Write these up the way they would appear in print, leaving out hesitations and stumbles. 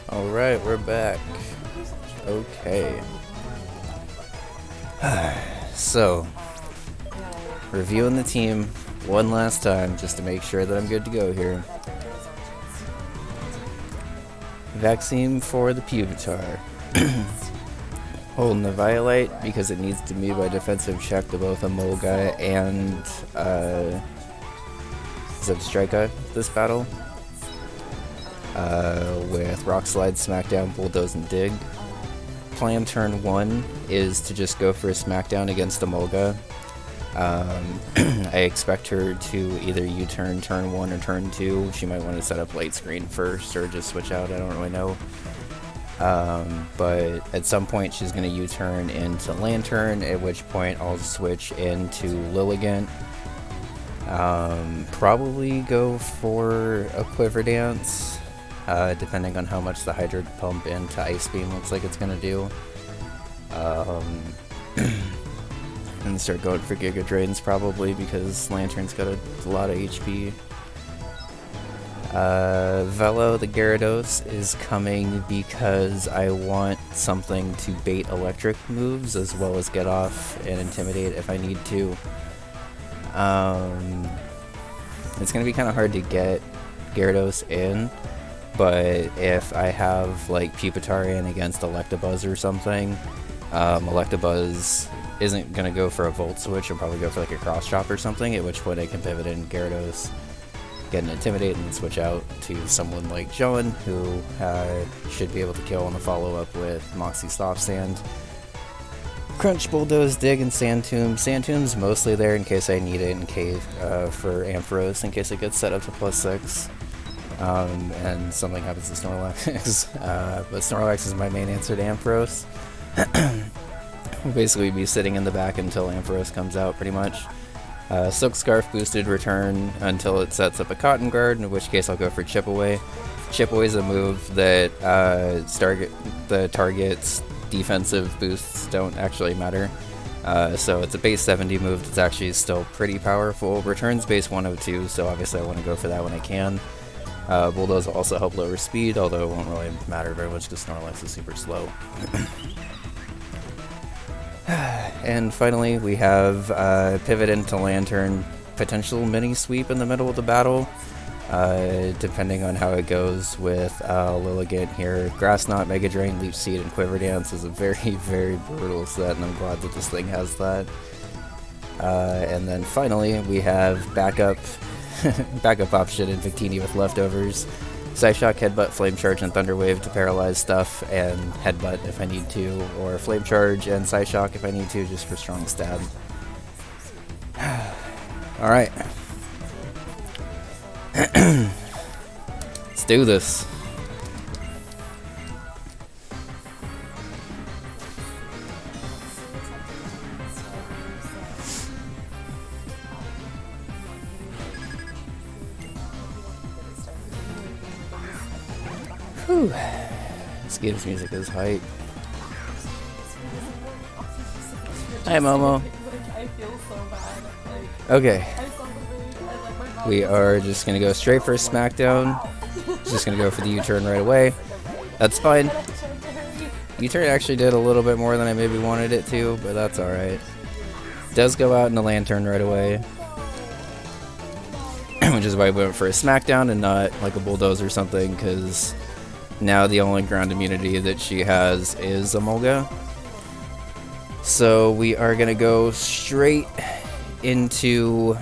Alright, we're back. Okay. So, reviewing the team one last time just to make sure that I'm good to go here. Vaccine for the Pupitar. Holding the Violite because it needs to move by defensive check to both Emolga and Zebstrika this battle. With Rock Slide, Smackdown, Bulldoze, and Dig. Plan turn 1 is to just go for a Smackdown against Emolga. I expect her to either U-turn turn 1 or turn 2. She might want to set up light screen first or just switch out, I don't really know. But at some point she's going to U-turn into Lantern, at which point I'll switch into Lilligant. Probably go for a Quiver Dance, depending on how much the Hydro Pump into Ice Beam looks like it's going to do. And start going for Giga Drains probably because Lantern's got a lot of HP. Velo, the Gyarados, is coming because I want something to bait electric moves as well as get off and intimidate if I need to. It's going to be kind of hard to get Gyarados in, but if I have like Pupitar in against Electabuzz or something, Electabuzz isn't going to go for a Volt Switch, it'll probably go for like a Cross Chop or something, at which point I can pivot in Gyarados, get an Intimidate, and switch out to someone like John, who should be able to kill on the follow-up with Moxie Soft Sand. Crunch, Bulldoze, Dig, and Sand Tomb. Sand Tomb's mostly there in case I need it for Ampharos, in case it gets set up to +6. And something happens to Snorlax. But Snorlax is my main answer to Ampharos. We'll basically be sitting in the back until Ampharos comes out, pretty much. Silk Scarf boosted return until it sets up a Cotton Guard, in which case I'll go for Chip Away. Chip Away is a move that the target's defensive boosts don't actually matter. So it's a base 70 move that's actually still pretty powerful. Returns base 102, so obviously I want to go for that when I can. Bulldoze will also help lower speed, although it won't really matter very much because Snorlax is super slow. And finally, we have Pivot into Lantern, potential mini sweep in the middle of the battle, depending on how it goes with Lilligant here. Grass Knot, Mega Drain, Leech Seed, and Quiver Dance is a very, very brutal set, and I'm glad that this thing has that. And then finally, we have backup option in Victini with Leftovers. Psyshock, Headbutt, Flame Charge, and Thunder Wave to paralyze stuff, and Headbutt if I need to, or Flame Charge and Psyshock if I need to, just for strong stab. Alright. Let's do this. Whew. This game's music is hype. Hi, Momo. Okay. We are just gonna go straight for a Smackdown. Just gonna go for the U-turn right away. That's fine. U-turn actually did a little bit more than I maybe wanted it to, but that's alright. Does go out in the Lantern right away. Which is why we went for a Smackdown and not like a Bulldoze or something, because now the only ground immunity that she has is Emolga. So we are going to go straight into...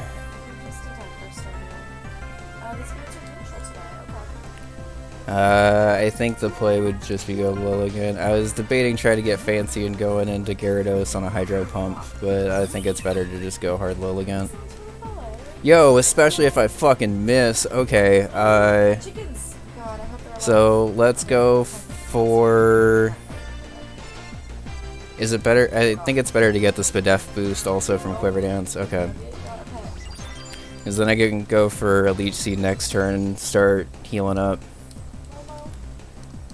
I think the play would just be go Lilligant. I was debating trying to get fancy and going into Gyarados on a Hydro Pump, but I think it's better to just go hard Lilligant. Yo, especially if I fucking miss. Okay, so let's go for... Is it better? I think it's better to get the Spadef boost also from Quiver Dance. Okay. Because then I can go for a Leech Seed next turn and start healing up.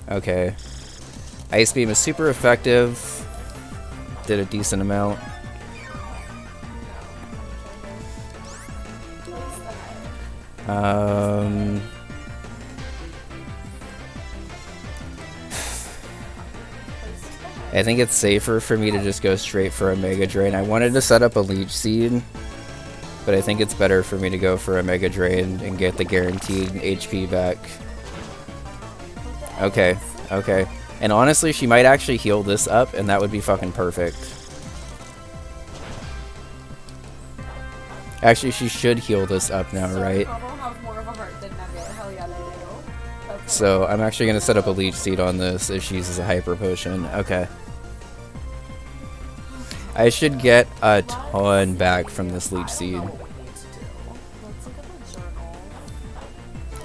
Okay. Ice Beam is super effective. Did a decent amount. I think it's safer for me to just go straight for a Mega Drain. I wanted to set up a Leech Seed, but I think it's better for me to go for a Mega Drain and get the guaranteed HP back. Okay, okay. And honestly, she might actually heal this up, and that would be fucking perfect. Actually, she should heal this up now, right? So I'm actually going to set up a Leech Seed on this if she uses a Hyper Potion. Okay. I should get a ton back from this Leech Seed.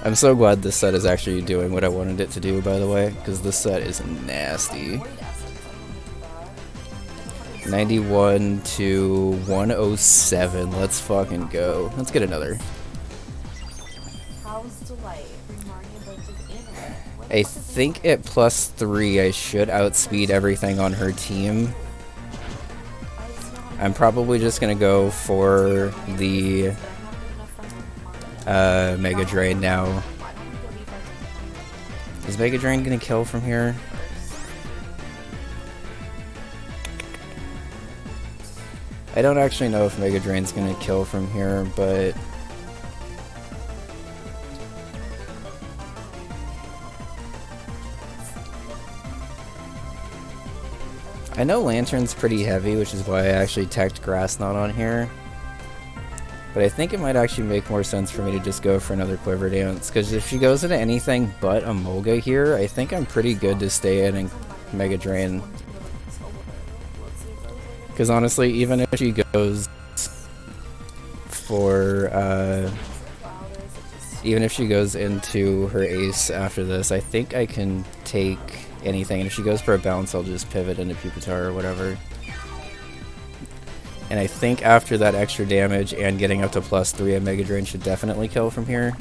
I'm so glad this set is actually doing what I wanted it to do, by the way, because this set is nasty. 91 to 107. Let's fucking go. Let's get another. I think at +3 I should outspeed everything on her team. I'm probably just gonna go for the Mega Drain now. Is Mega Drain gonna kill from here? I don't actually know if Mega Drain's gonna kill from here, but I know Lantern's pretty heavy, which is why I actually teched Grass Knot on here. But I think it might actually make more sense for me to just go for another Quiver Dance, because if she goes into anything but a Molga here, I think I'm pretty good to stay in and Mega Drain. Because honestly, even if she goes for, even if she goes into her Ace after this, I think I can take anything. And if she goes for a bounce, I'll just pivot into Pupitar or whatever. And I think after that extra damage and getting up to +3, a Mega Drain should definitely kill from here.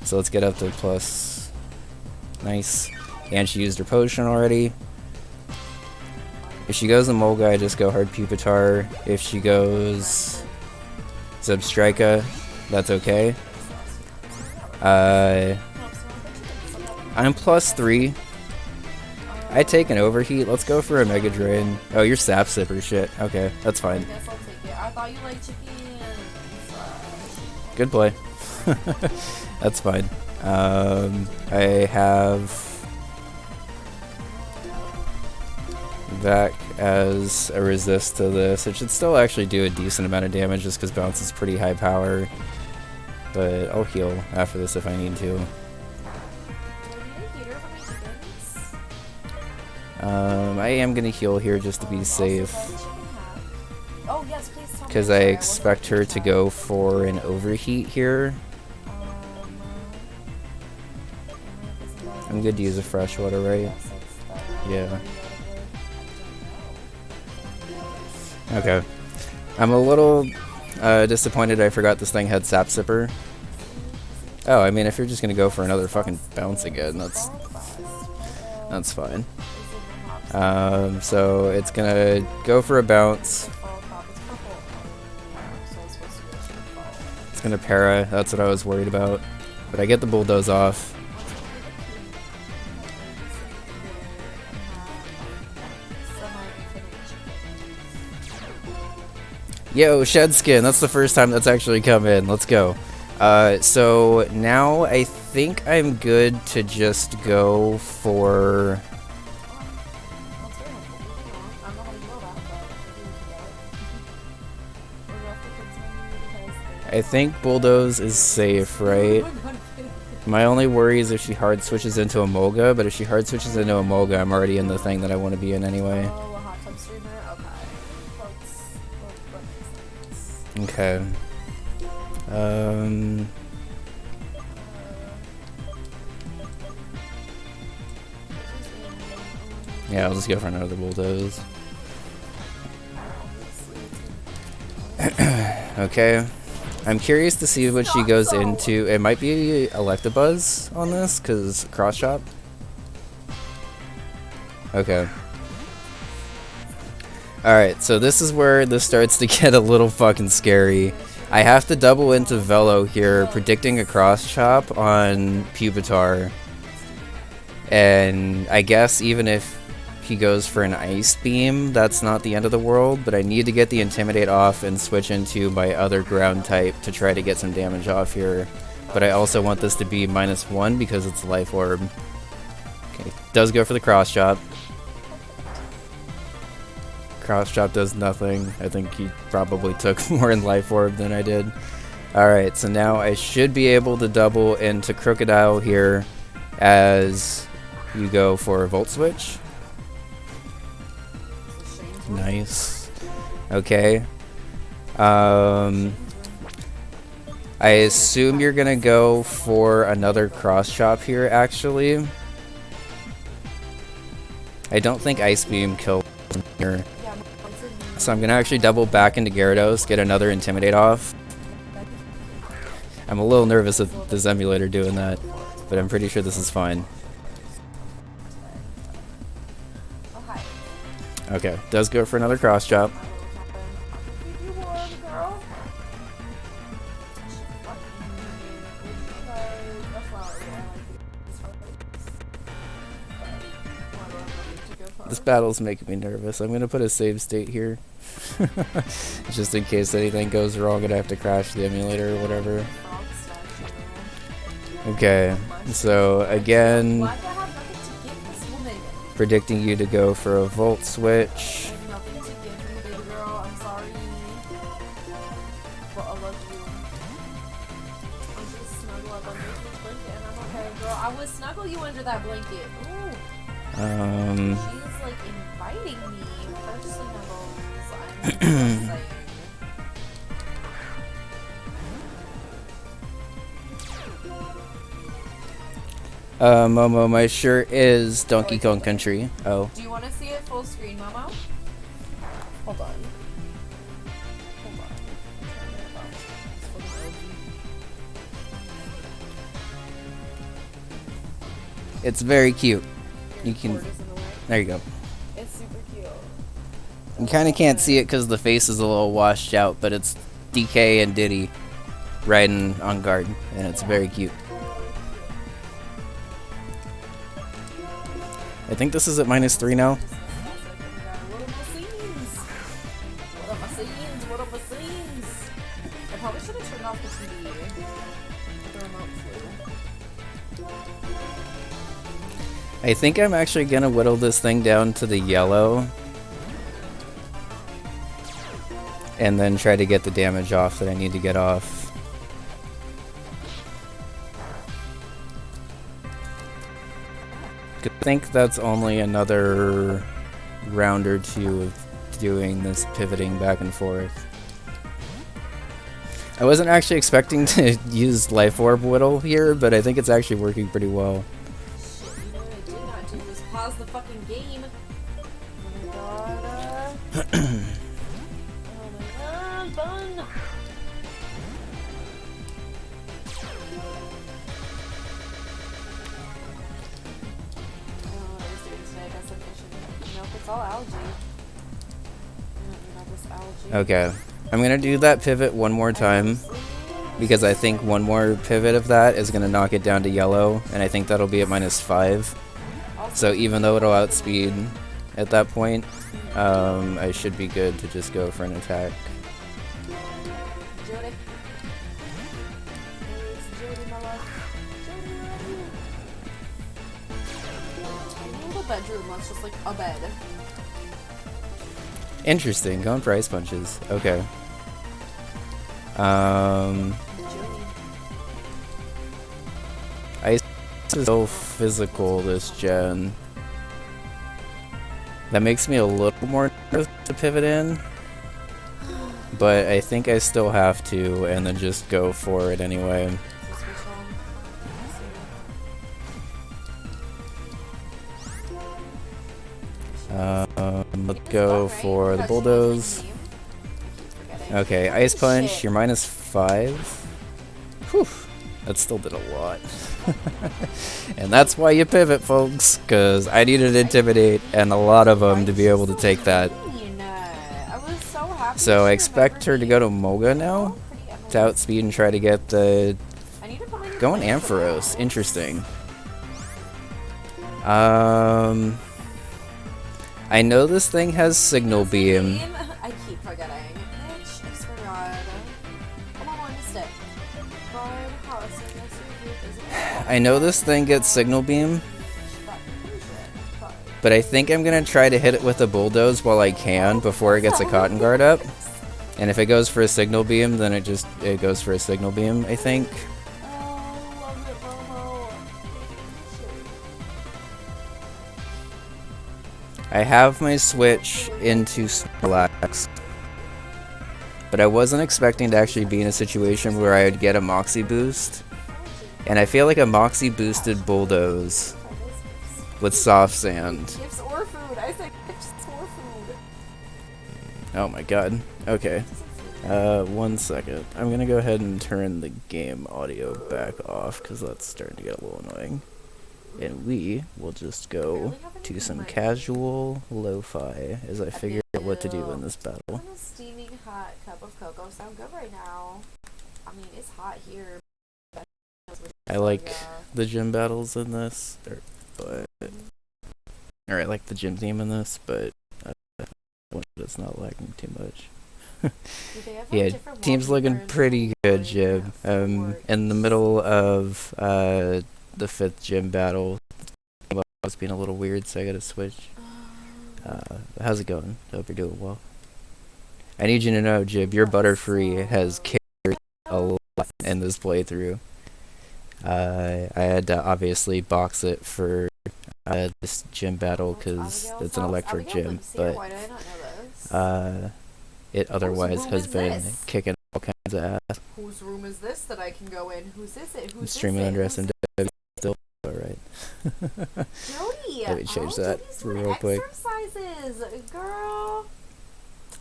So let's get up to plus. Nice. And she used her potion already. If she goes Emolga, I just go hard Pupitar. If she goes Zebstrika, that's okay. I'm +3. I take an Overheat. Let's go for a Mega Drain. Oh, you're Sap Sipper shit. Okay, that's fine. I thought you liked chickens. Good play. That's fine. I have Vac as a resist to this. It should still actually do a decent amount of damage just because Bounce is pretty high power. But I'll heal after this if I need to. I am gonna heal here just to be safe. Because I expect her to go for an Overheat here. I'm good to use a Freshwater, right? Yeah. Okay. I'm a little disappointed I forgot this thing had Sap Sipper. Oh, I mean, if you're just gonna go for another fucking bounce again, that's fine. So it's gonna go for a bounce. It's gonna para, that's what I was worried about. But I get the Bulldoze off. Yo, Shed Skin, that's the first time that's actually come in. Let's go. So now I think I'm good to just go for... I think Bulldoze is safe, right? My only worry is if she hard switches into Emolga, but if she hard switches into Emolga, I'm already in the thing that I want to be in anyway. Okay. Yeah, I'll just go for another Bulldoze. Okay. I'm curious to see what she goes into. It might be Electabuzz on this, because Cross Chop. Okay. Alright, so this is where this starts to get a little fucking scary. I have to double into Velo here, predicting a Cross Chop on Pupitar. And I guess even if he goes for an Ice Beam, that's not the end of the world, but I need to get the Intimidate off and switch into my other ground type to try to get some damage off here. But I also want this to be -1 because it's Life Orb. Okay, does go for the Cross Chop. Cross Chop does nothing. I think he probably took more in Life Orb than I did. Alright, so now I should be able to double into Crocodile here as you go for a Volt Switch. Nice. Okay. I assume you're gonna go for another Cross Chop here, actually. I don't think Ice Beam kills him here. So I'm gonna actually double back into Gyarados, get another Intimidate off. I'm a little nervous with this emulator doing that, but I'm pretty sure this is fine. Okay, does go for another Cross Chop. This battle's making me nervous. I'm gonna put a save state here. Just in case anything goes wrong and I have to crash the emulator or whatever. Okay, so again, predicting you to go for a Volt Switch. I would snuggle you under that blanket. Ooh. She's like inviting me for snuggles. I'm just saying. Momo, my shirt is Donkey Kong Country. Oh. Do you want to see it full screen, Momo? Hold on. It's very cute. You can. There you go. It's super cute. You kind of can't see it because the face is a little washed out, but it's DK and Diddy riding on guard, and it's very cute. I think this is at -3 now. I probably should have turned off the TV. The remote flew. I think I'm actually gonna whittle this thing down to the yellow and then try to get the damage off that I need to get off. I think that's only another round or two of doing this pivoting back and forth. I wasn't actually expecting to use Life Orb Whittle here, but I think it's actually working pretty well. Pause the fucking game. Oh my god. Oh my god, fun. Oh, I was doing today. I guess I'm fishing. Nope, it's all algae. Okay, I'm gonna do that pivot one more time because I think one more pivot of that is gonna knock it down to yellow, and I think that'll be at -5. So even though it'll outspeed at that point, I should be good to just go for an attack. The bedroom was just like a bed. Interesting, going for Ice Punches. Okay. Ice is so physical this gen. That makes me a little more nervous to pivot in. But I think I still have to, and then just go for it anyway. Let's go for the Bulldoze. Okay, Ice Punch, you're -5. Whew, that still did a lot. And that's why you pivot, folks, because I needed to Intimidate and a lot of them to be able to take that. So I expect her to go to Moga now, to outspeed and try to get the... Going Ampharos, interesting. I know this thing has signal beam. I keep forgetting. Bitch, I swear to God. Come on, stick. Guard, house, I know this thing gets signal beam. But I think I'm gonna try to hit it with a bulldoze while I can before it gets a cotton guard up. And if it goes for a signal beam, then it goes for a signal beam, I think. I have my switch into Snorlax, but I wasn't expecting to actually be in a situation where I would get a Moxie boost. And I feel like a Moxie boosted bulldoze with soft sand. Gifts or food. I said gifts or food. Oh my god. Okay. 1 second. I'm gonna go ahead and turn the game audio back off because that's starting to get a little annoying. And we will just go to some casual lo-fi as I figure out what to do in this battle. Doesn't a steaming hot cup of cocoa sound good right now? I mean, it's hot here. I like the gym battles in this, or I like the gym theme in this, but it's not lagging too much. Yeah, team's looking pretty good, Jib. In the middle of the 5th gym battle, I was being a little weird, so I gotta switch. How's it going? Hope you're doing well. I need you to know, Jib, your Butterfree has carried a lot in this playthrough. I had to obviously box it for this gym battle because it's an electric gym, but it otherwise has been kicking all kinds of ass. Whose room is this that I can go in? Who's this? I'm streaming under SMW still, alright. Jody! Let me change that real quick. Exercises, girl!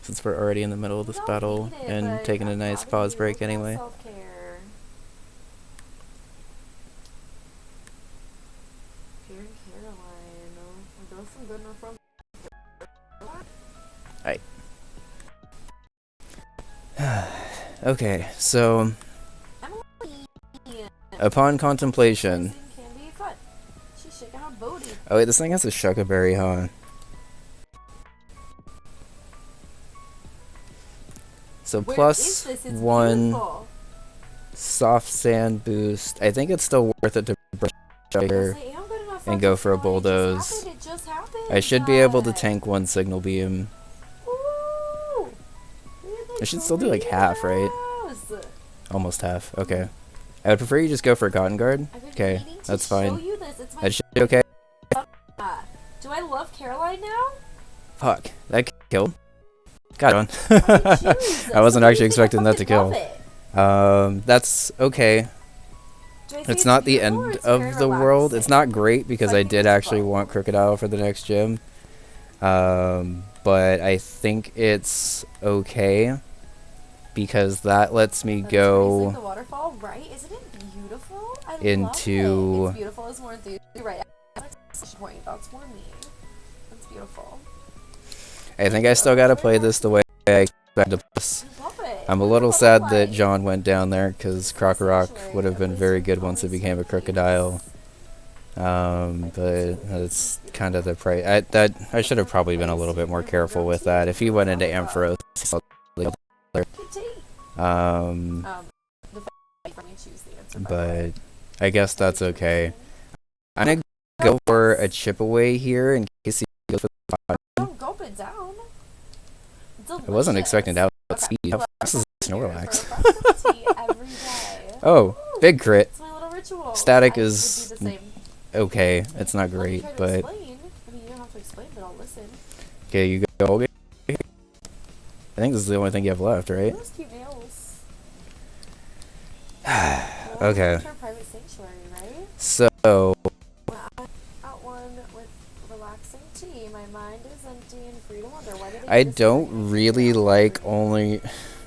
Since we're already in the middle of this battle and taking a nice pause break anyway. Okay, so upon contemplation. Oh wait, this thing has a Shuckaberry, huh? So plus 1 soft sand boost. I think it's still worth it to brush here and go for a bulldoze. I should be able to tank 1 signal beam. I should still do like half, right? Almost half. Okay. I would prefer you just go for a cotton guard. Okay, that's fine. That should be okay. Do I love Caroline now? Fuck, that killed. Got on. I wasn't actually expecting that to kill. That's okay. It's not the end of the world. It's not great because I did actually want Crocodile for the next gym. But I think it's okay because that lets me go into it's beautiful is more enthusiastic, right? That's more me. That's beautiful. I think I still gotta play this the way I expected. I'm a little sad that John went down there because Crocorock would have been very good once it became a Crocodile. But that's kind of the price. I should have probably been a little bit more careful with that. If he went into Ampharos, but I guess that's okay. I'm gonna go for a chip away here in case he goes for the don't gulp it down. I wasn't expecting that speed. How fast is Snorlax? Oh, big crit. ritual. Static is okay. It's not great, but. I mean, you don't have to explain, but I'll listen. Okay, you go. Okay. I think this is the only thing you have left, right? Those cute nails. Okay. Private sanctuary, right? So. Out one with relaxing tea. My mind is empty and free to wonder why did I don't really like only.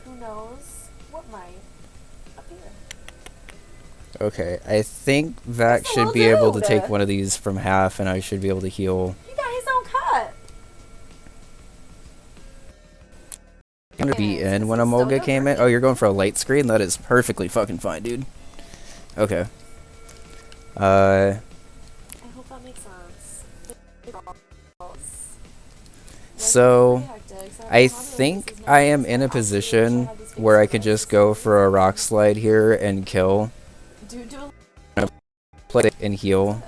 Who knows what might appear. Okay, I think Vac should be able to take one of these from half, and I should be able to heal. He got his own cut. I'm gonna be in when Emolga came in. Oh, you're going for a light screen? That is perfectly fucking fine, dude. Okay. I hope that makes sense. So I think I am in a position where I could just go for a rock slide here and kill, play it and heal.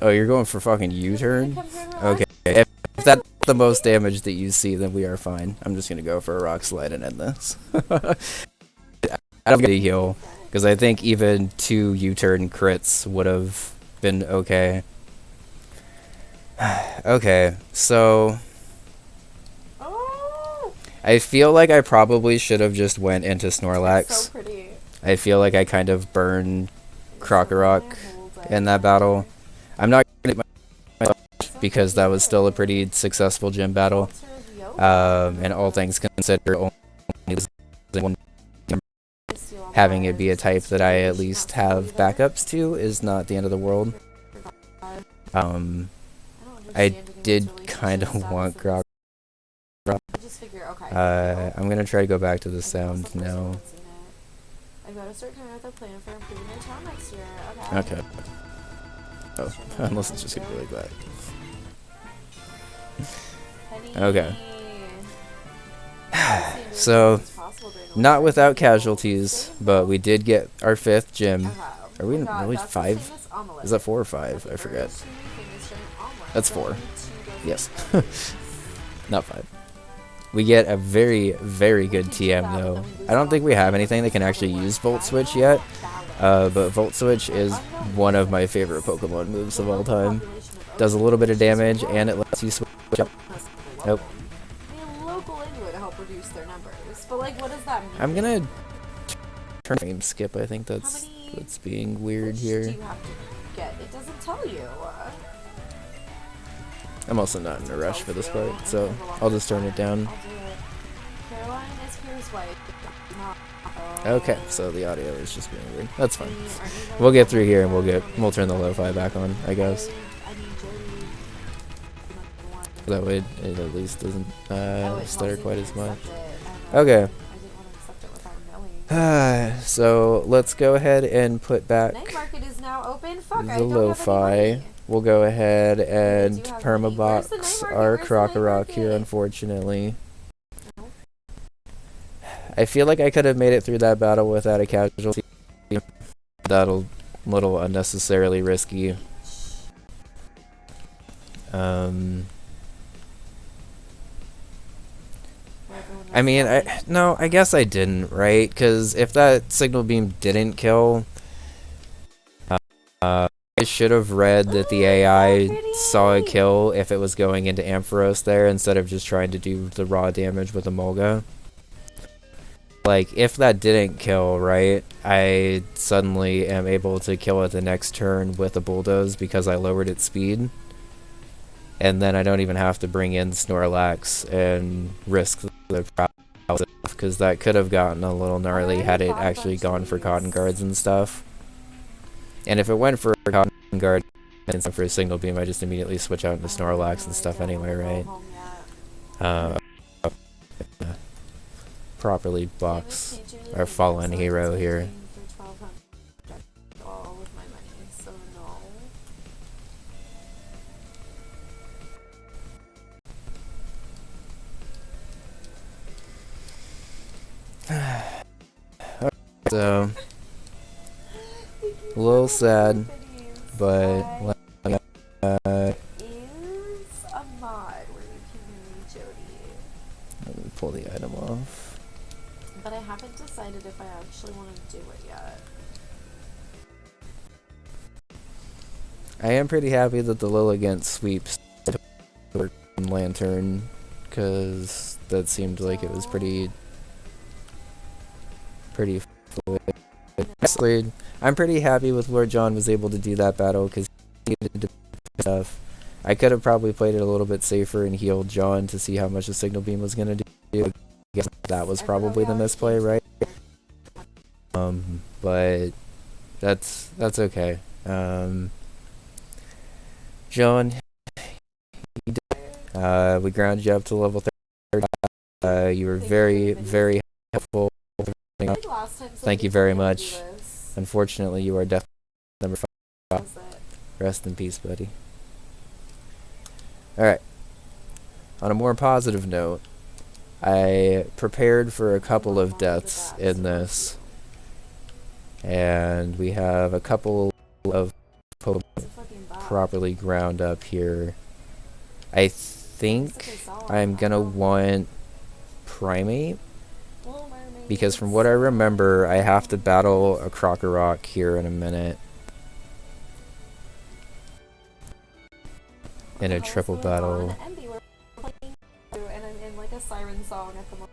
Oh, you're going for fucking U-turn? Okay. If that's the most damage that you see, then we are fine. I'm just gonna go for a rock slide and end this. I don't get a heal, because I think even 2 U-turn crits would have been okay. Okay, so I feel like I probably should have just went into Snorlax. I feel like I kind of burned Krokorok in that battle. I'm not gonna get myself because that was still a pretty successful gym battle. And all things considered, only one having it be a type that I at least have backups to is not the end of the world. I did kind of want Grog. I'm gonna try to go back to the sound now. Okay. Oh, unless it's just gonna be like that. Okay. So, not without casualties, but we did get our 5th gym. Are we really 5? Is that 4 or 5? I forget. That's 4. Yes. Not 5. We get a very, very good TM though. I don't think we have anything that can actually use Volt Switch yet. But Volt Switch is one of my favorite Pokemon moves of all time. Does a little bit of damage and it lets you switch up. Nope. I'm gonna turn frame skip. I think that's being weird here. It doesn't tell you. I'm also not in a rush for this part, so I'll just turn it down. Okay, so the audio is just being weird. That's fine. We'll get through here and we'll turn the lo-fi back on, I guess. That way it at least doesn't stutter quite as much. Okay. So let's go ahead and put back the lo-fi. We'll go ahead and permabox our Krokorok here, unfortunately. I feel like I could have made it through that battle without a casualty. That's a little unnecessarily risky. I mean, I guess I didn't, right? Because if that signal beam didn't kill, I should have read that the AI saw a kill if it was going into Ampharos there instead of just trying to do the raw damage with Emolga. Like, if that didn't kill, right, I suddenly am able to kill it the next turn with a Bulldoze because I lowered its speed. And then I don't even have to bring in Snorlax and risk the because that could have gotten a little gnarly had it actually gone for Cotton Guards and stuff. And if it went for a Cotton Guard and for a single beam, I just immediately switch out into Snorlax and stuff anyway, right? Properly box our fallen hero here. So, a little sad, but is a mod where you can marry Jody. Let me pull the item off. But I haven't decided if I actually want to do it yet. I am pretty happy that the Lilligant sweeps Lantern, because that seemed like it was pretty fluid. Honestly, I'm pretty happy with where John was able to do that battle, because he needed to stuff. I could have probably played it a little bit safer and healed John to see how much the Signal Beam was going to do. I guess that was probably the misplay, right? But that's okay. John, we grounded you up to level 30. You were very, very helpful. Thank you very much. Unfortunately, you are definitely number 5. Rest in peace, buddy. Alright. on a more positive note, I prepared for a couple of deaths in this, and we have a couple of Pokemon properly ground up here. I think I'm gonna want Primate, because from what I remember, I have to battle a Crocorock here in a minute. In a triple battle. And I'm in like a siren song at the moment.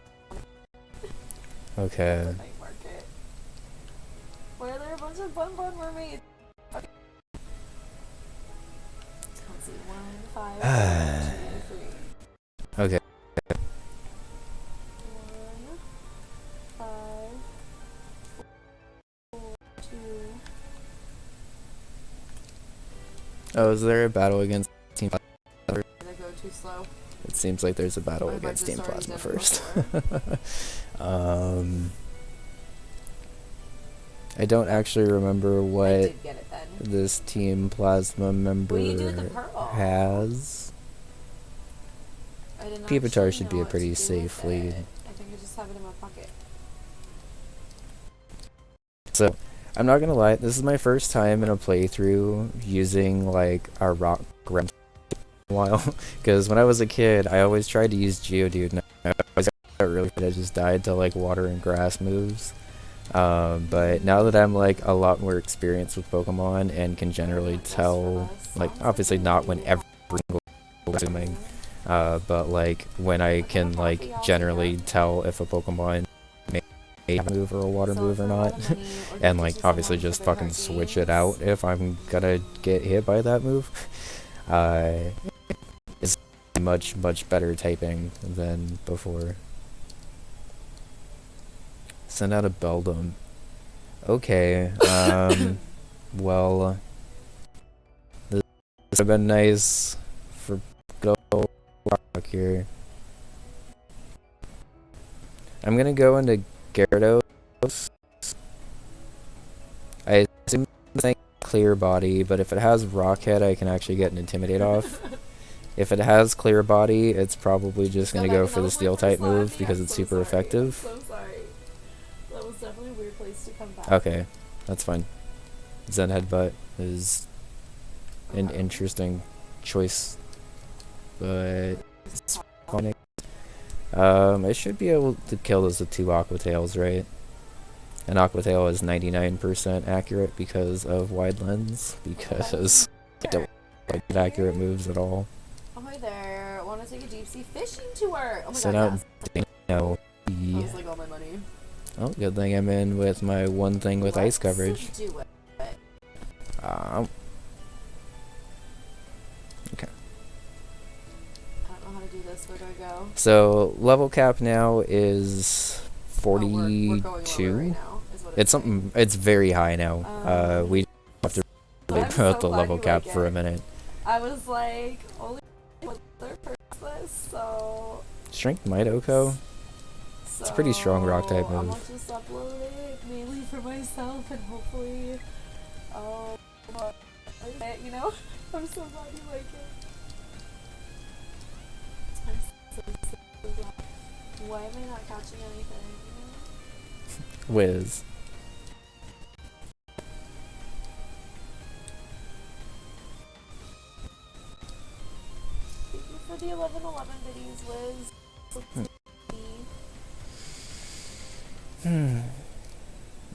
Okay. Why are there a bunch of bun mermaids? Okay. Let's see, 1, 5, 4, 2, 3. Okay. 1, 5, 4, 2. Oh, is there a battle against Team Plasma? Did I go too slow? It seems like there's a battle against Team Plasma first. I don't actually remember what this Team Plasma member has. Pupitar should be a pretty safe lead. I think I just have it in my pocket. So, I'm not gonna lie, this is my first time in a playthrough using like a rock ground in a while. Because when I was a kid, I always tried to use Geodude, and I always got really good. I just died to like water and grass moves. But now that I'm like a lot more experienced with Pokemon and can generally tell, like obviously not when every single assuming, but like when I can like generally tell if a Pokemon may have a move or a water move or not, and like obviously just fucking switch it out if I'm gonna get hit by that move, it's much better typing than before. Send out a Beldum. Okay, well, this would have been nice for good old Rock here. I'm gonna go into Gyarados. I assume it's a clear body, but if it has Rock Head, I can actually get an Intimidate off. If it has clear body, it's probably just gonna go for the Steel type move because it's super effective. Definitely a weird place to come back. Okay, that's fine. Zen Headbutt is an interesting choice, but it's fine. I should be able to kill those with 2 Aqua Tails, right? And Aqua Tail is 99% accurate because of Wide Lens, because I don't like accurate moves at all. Oh, hi there. Want to take a deep sea fishing tour? Oh my Send god, out yes. Dino. That was like all my money. Oh, good thing I'm in with my one thing with ice coverage. Do it. Okay. I don't know how to do this. Where do I go? So level cap now is 42. We're going lower right now, is what It's something. It's very high now. We have to really put out the level cap for a minute. I was like, only what's their first, so. Strength Midoko. It's a pretty strong rock type move. I'm gonna just upload it mainly for myself and hopefully, you know, I'm so glad you like it. I'm so glad. Why am I not catching anything? Whiz. Thank you for the 1111 biddies, Liz.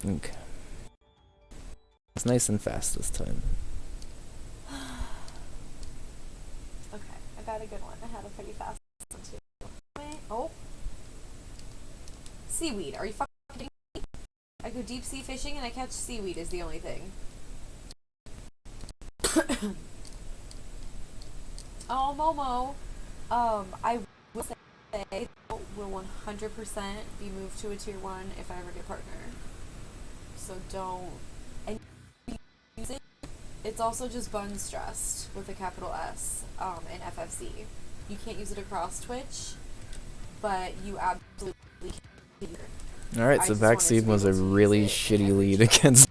Okay. It's nice and fast this time. Okay, I got a good one. I had a pretty fast one too. Oh. Seaweed. Are you fucking kidding me? I go deep sea fishing and I catch seaweed is the only thing. Oh, Momo. I will say will 100% be moved to a tier 1 if I ever get partner. So don't. And use it. It's also just bun stressed with a capital S in FFC. You can't use it across Twitch, but you absolutely can. Alright, so Vaccine was a really shitty lead against.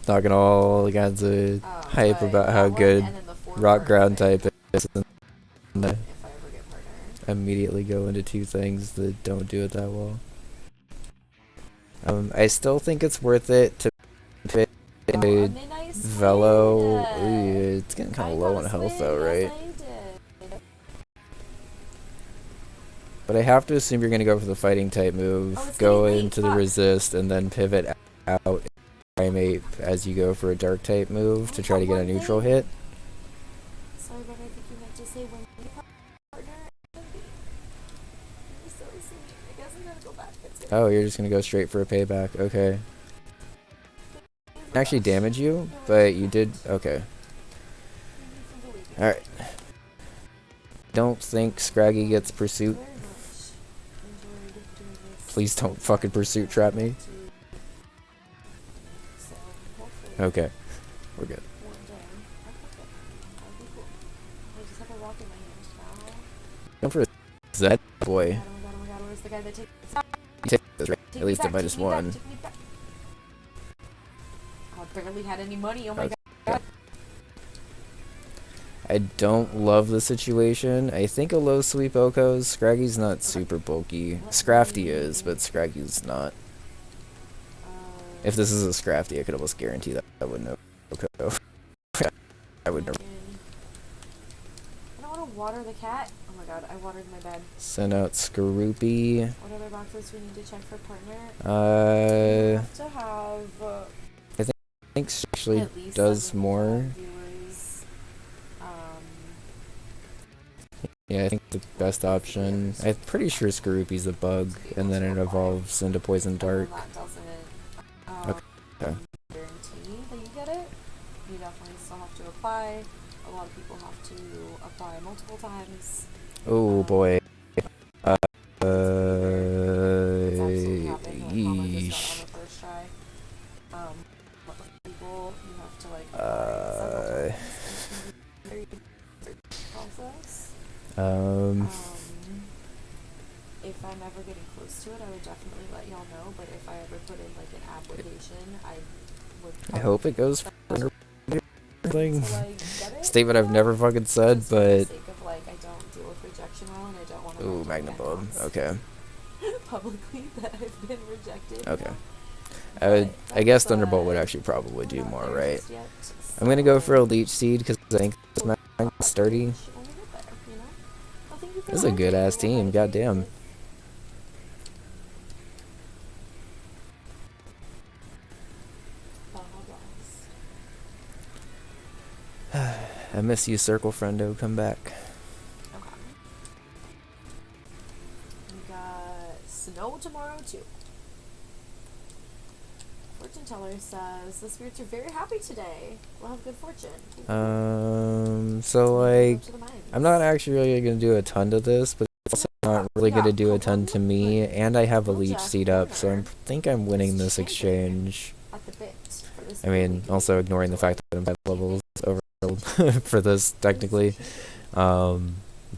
Talking all kinds of hype about how good rock ground type and then if I ever get partner. immediately go into two things that don't do it that well. I still think it's worth it to pick a Midnight Velo. Swing. Ooh, it's getting kind I of got low a on health swing, though, right? yes, I did. But I have to assume you're going to go for the fighting type move, Oh, it's go getting late, into the fuck. resist, and then pivot out primate as you go for a dark type move to try to get a neutral hit. Sorry, but I think you meant to say when you partner. You're so sweet. I guess I'm gonna go back. Oh, you're just going to go straight for a payback. Okay. Actually damage you, but you did. Okay. Alright. Don't think Scraggy gets pursuit. Please don't fucking pursuit trap me. Okay. We're good. Go for a Z boy. You take this, right? At least at -1. I barely had any money. Oh my Okay. god. I don't love the situation. I think a low sweep Oko's. Scraggy's not super bulky. Scrafty is, but Scraggy's not. If this is a Scrafty, I could almost guarantee that I wouldn't know Oko. I would never. I don't want to water the cat. Oh my god, I watered my bed. Send out Skorupi. What other boxes we need to check for partner? I You have to have think she actually at least does 7 more. viewers. Yeah, I think the best option. I'm pretty sure Skorupi's a bug, and then it evolves into Poison Dark. That doesn't Okay. guarantee that you get it. You definitely still have to apply. A lot of people have to apply multiple times. Oh boy. It's absolutely happened. Like, Mama just got Yeesh. on the first try. People, you have to like apply several times. It's a very process. If I'm ever getting close to it, I would definitely let y'all know. But if I ever put in like an application, I would. I hope it goes for thing. To, like, get it, Statement I've never fucking said, just for the but. sake of, like, I don't deal with rejection well, and I don't want to. Ooh, Magnum Bulb. Okay. Publicly that I've been rejected. Okay. But I guess that's, Thunderbolt would actually probably we're do not more, there right? just yet, I'm gonna go for a so Leech Seed because I think this Magnum is sturdy. we should only get there, you know? Well, thank you for This is the a good ass hydrate. We'll team. hydrate Goddamn. with Baja Blast. I miss you, Circle Friendo. Come back. Okay. We got snow tomorrow too. Fortune teller says the spirits are very happy today. We'll have good fortune. So like, Go to the mines. I'm not actually really gonna do a ton to this, but it's also not really gonna do a ton to me, and I have a Leech Seed up, so I think I'm winning this exchange. At the bit for this I mean, movie. also ignoring the fact that I'm 5 levels over for this technically. But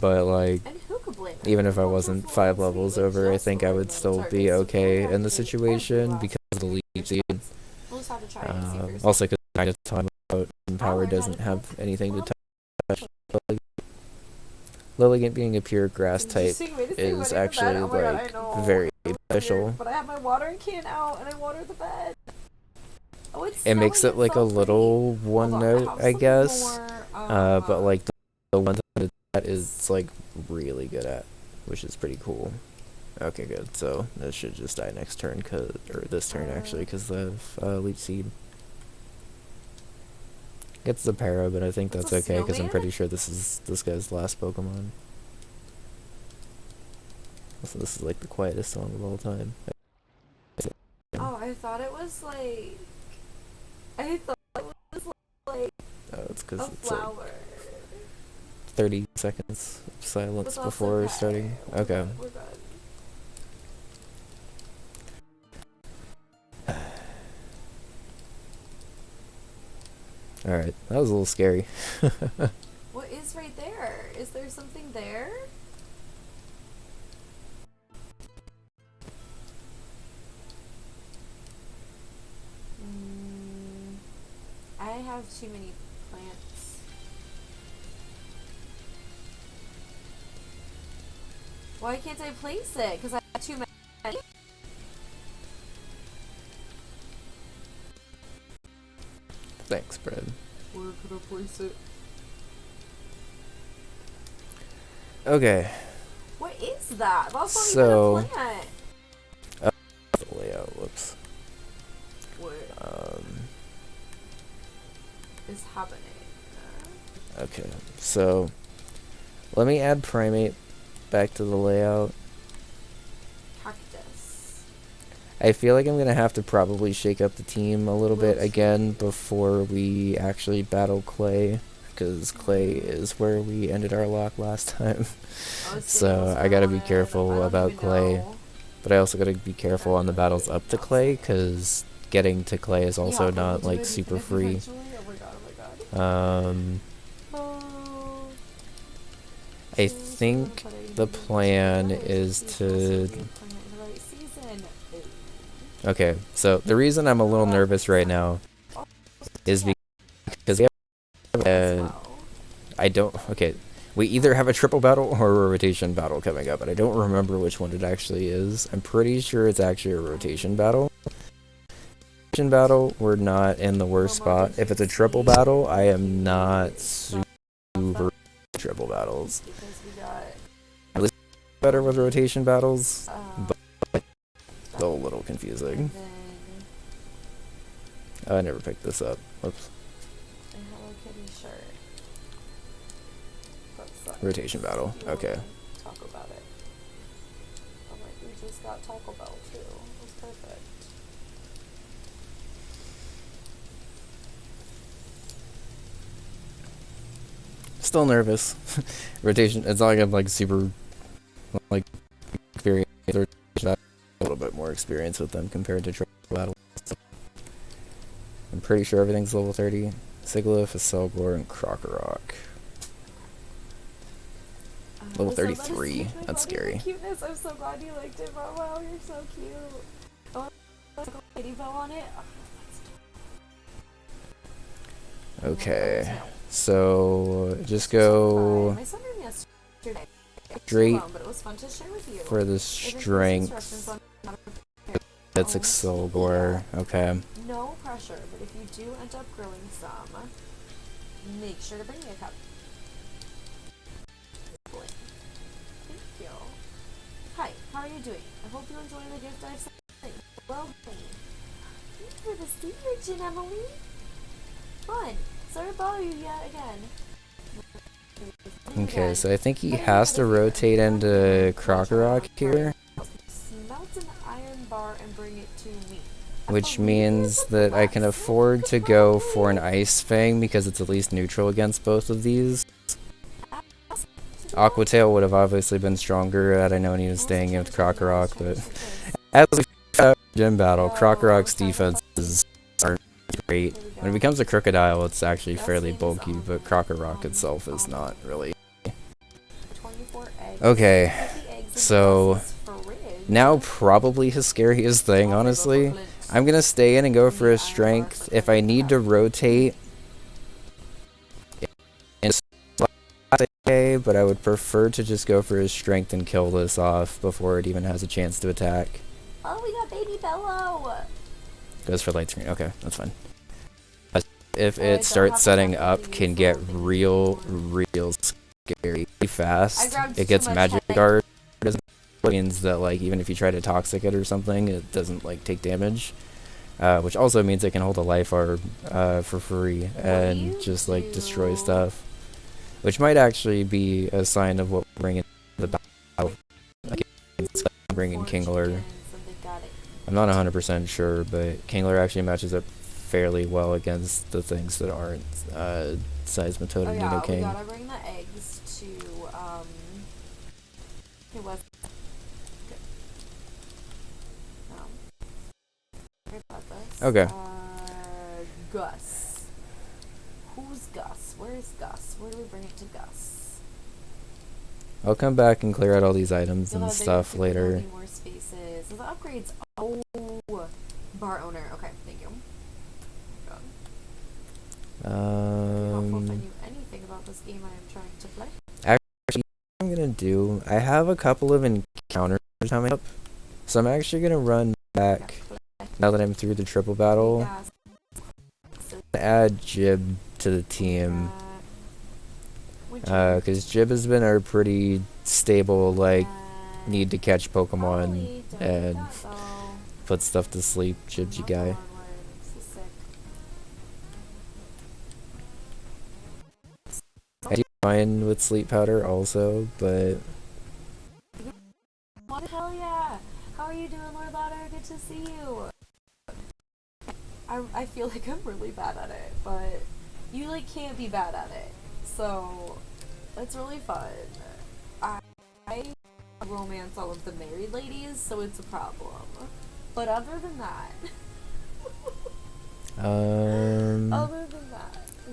like, And who could blame it? even if I One wasn't person 5 wants levels to be over, I just think the I right would one. still Sorry, be so okay we'll in the have to do situation every because of the Leech Seed. We'll just have to try it and see for yourself. Also, because kind of time out and Power learned how doesn't to have cook. anything to Well, touch. Lilligant being a pure grass it's an type interesting way to say is wetting the actually bed. Oh my God, like I know. very It's weird, beneficial. but I have my watering can out and I water the bed. Oh, it's It makes smelling, it like it's a so pretty. little one Hold on, I note, have I some guess. more, But like the one that it is like really good at, which is pretty cool. Okay, good. So this should just die next turn, or this turn actually, because of Leech Seed. Gets the para, but I think What's that's a okay because I'm snowman? pretty sure this is this guy's last Pokemon. So this is like the quietest song of all time. Oh, I thought it was like. I thought it was like Oh, it's a because it's like flower. 30 seconds of silence But that's before okay. starting. We're Okay. good, we're good. Alright, that was a little scary. What is right there? Is there something there? I have too many plants. Why can't I place it? Because I have too many. Thanks, Brad. Where could I place it? Okay. What is that? That's not So, even a plant. The layout. Whoops. What is happening? Okay. So, let me add primate back to the layout. Cactus. I feel like I'm gonna have to probably shake up the team a little bit again before we actually battle Clay, because Clay is where we ended our lock last time. So I gotta be careful about Clay, but I also gotta be careful on the battles up to Clay, because getting to Clay is also not like super free. I think the plan is to... Okay, so the reason I'm a little nervous right now is because I don't... Okay, we either have a triple battle or a rotation battle coming up, but I don't remember which one it actually is. I'm pretty sure it's actually a rotation battle. Rotation battle, we're not in the worst spot. If it's a triple battle, I am not super triple battles. At least better with rotation battles, but still a little confusing. Oh, I never picked this up. Whoops. Rotation battle. Okay. Talk about it. I'm like, we just got Taco Bell too. That's perfect. Still nervous. Rotation. It's not like I'm like super like experienced. A little bit more experience with them compared to triple battle. I'm pretty sure everything's level 30. Sigilyph, Acelgor, and Krokorok. Level 33. That's scary. Cuteness. I'm so glad you liked it, bro. Wow, you're so cute. Oh, let's go lady bow on it. Okay, so just go straight for the strength. That's Acelgor. Okay. No pressure, but if you do end up grilling some, make sure to bring me a cup. Thank you. Hi, how are you doing? I hope you enjoy the gift I've sent. Well, thank you for the sea urchin, Emily. Fun. Sorry to bother you yet again. Okay, so I think he has to rotate into Krokorok here, Smelt an iron bar and bring it to me. which means that I can afford to go for an Ice Fang because it's at least neutral against both of these. Aquatail would have obviously been stronger had I known he was staying in with Krokorok, but as we found out in Gym Battle, Krokorok's defenses aren't great. When it becomes a Crocodile, it's actually fairly bulky, but Krokorok itself is not really. Okay, so now probably his scariest thing, honestly. I'm gonna stay in and go for his strength. If I need to rotate, it's okay, but I would prefer to just go for his strength and kill this off before it even has a chance to attack. Oh, we got Baby Bello! Goes for light screen. Okay, that's fine. If it starts setting up, can get real scary fast. It gets magic guard. It means that like even if you try to toxic it or something, it doesn't like take damage. Which also means it can hold a life orb for free and just like destroy stuff. Which might actually be a sign of what we're bringing the battle. Bringing Kingler. I'm not 100% sure, but Kingler actually matches up fairly well against the things that aren't Seismitoad and Nidoking. We gotta bring the eggs to it was okay. Gus. Who's Gus? Where's Gus? Where do we bring it to Gus? I'll come back and clear out all these items and stuff later. More spaces. So the upgrades. Oh, bar owner. Okay, thank you. Helpful if I knew anything about this game I am trying to play. Actually, what I'm gonna do. I have a couple of encounters coming up, so I'm actually gonna run back now that I'm through the triple battle. Add Jib to the team, because Jib has been our pretty stable, like, need to catch Pokemon and put stuff to sleep. Jib's your guy. I do fine with sleep powder also, but hell yeah! How are you doing, Lord Louder? Good to see you. I feel like I'm really bad at it, but you like can't be bad at it, so it's really fun. I romance all of the married ladies, so it's a problem. But other than that,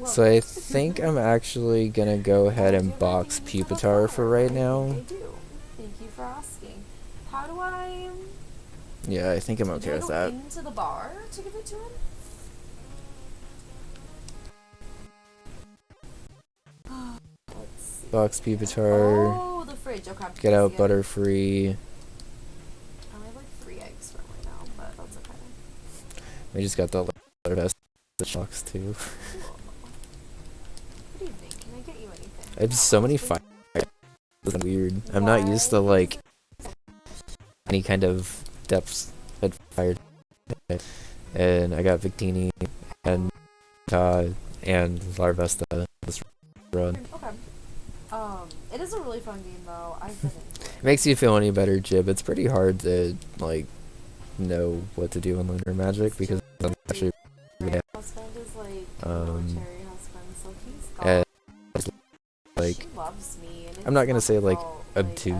so I think I'm actually gonna go ahead and box Pupitar for right now. I do. Thank you for asking. How do I? Yeah, I think I'm okay with that. Into the bar to give it to him. Let's see. Box Pupitar. Oh, the fridge. Okay. Get out Butterfree. I only have like 3 eggs from right now, but that's okay. We just got the letter best shocks too. Cool. Good evening. Can I get you anything? I have so many fire. This is weird. I'm not used to like any kind of depths at fire. And I got Victini and and Larvesta this run. Okay. It is a really fun game though. I've been into it. Makes you feel any better, Jib. It's pretty hard to like know what to do in Lunar Magic because I'm actually my husband is like a military husband, so he's got and, like she loves me, and I'm not gonna it's say like difficult, obtuse